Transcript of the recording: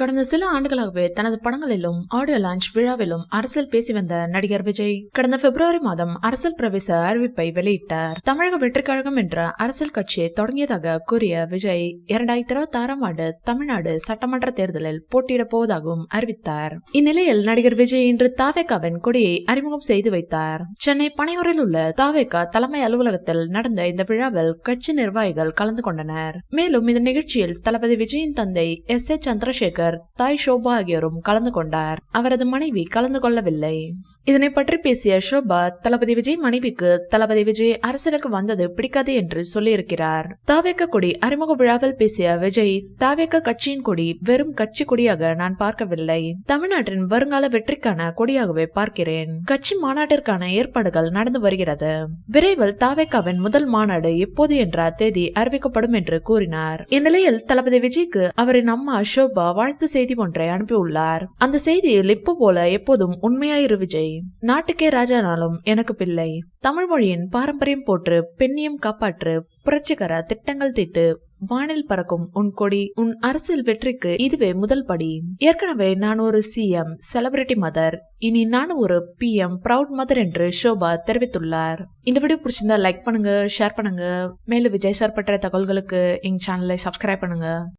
கடந்த சில ஆண்டுகளாகவே தனது படங்களிலும் ஆடியோ லான்ச் விழாவிலும் அரசியல் பேசி வந்த நடிகர் விஜய் கடந்த பிப்ரவரி மாதம் அரசியல் பிரவேச அறிவிப்பை வெளியிட்டார். தமிழக வெற்றிக் கழகம் என்ற அரசியல் கட்சியை தொடங்கியதாக கூறிய விஜய் 2026ஆம் ஆண்டு தமிழ்நாடு சட்டமன்ற தேர்தலில் போட்டியிடப் போவதாகவும் அறிவித்தார். இந்நிலையில் நடிகர் விஜய் இன்று தாவேகாவின் கொடியை அறிமுகம் செய்து வைத்தார். சென்னை பனையூரில் உள்ள தாவேகா தலைமை அலுவலகத்தில் நடந்த இந்த விழாவில் கட்சி நிர்வாகிகள் கலந்து கொண்டனர். மேலும் இந்த நிகழ்ச்சியில் தளபதி விஜயின் தந்தை S.A. சந்திரசேகர், தாய் ஷோபா ஆகியோரும் கலந்து கொண்டார். அவரது மனைவி கலந்து கொள்ளவில்லை. இதனை பற்றி பேசிய ஷோபா, தளபதி விஜய் மனைவிக்கு தளபதி விஜய் அரசியலுக்கு வந்தது பிடிக்காது என்று சொல்லியிருக்கிறார். தாவேகா கொடி அறிமுக விழாவில் பேசிய விஜய், தாவேகா கட்சியின் கொடி வெறும் கட்சி கொடியாக நான் பார்க்கவில்லை, தமிழ்நாட்டின் வருங்கால வெற்றிக்கான கொடியாகவே பார்க்கிறேன். கட்சி மாநாட்டிற்கான ஏற்பாடுகள் நடந்து வருகிறது. விரைவில் தாவேகாவின் முதல் மாநாடு எப்போது என்ற தேதி அறிவிக்கப்படும் என்று கூறினார். இந்நிலையில் தளபதி விஜய்க்கு அவரின் அம்மா ஷோபா வாழ்த்து செய்தி ஒன்றை அனுப்பியுள்ளார். அந்த செய்தியில் இப்போ போல எப்போதும் உண்மையாயிரு விஜய், நாட்டுக்கே ராஜானாலும் எனக்கு பிள்ளை, தமிழ் மொழியின் பாரம்பரியம் போற்று, பெண்ணியம் காப்பாற்று, புரட்சிகர திட்டங்கள் தீட்டு, வானில் பறக்கும் உன் கொடி, உன் அரசியல் வெற்றிக்கு இதுவே முதல் படி. ஏற்கனவே நான் ஒரு CM செலிபிரிட்டி மதர், இனி நான் ஒரு PM ப்ரவுட் மதர் என்று ஷோபா தெரிவித்துள்ளார். இந்த வீடியோ பிடிச்சிருந்தா லைக் பண்ணுங்க, ஷேர் பண்ணுங்க. மேலும் விஜய் சார் பற்றிய தகவல்களுக்கு எங்க சேனலை சப்ஸ்கிரைப் பண்ணுங்க.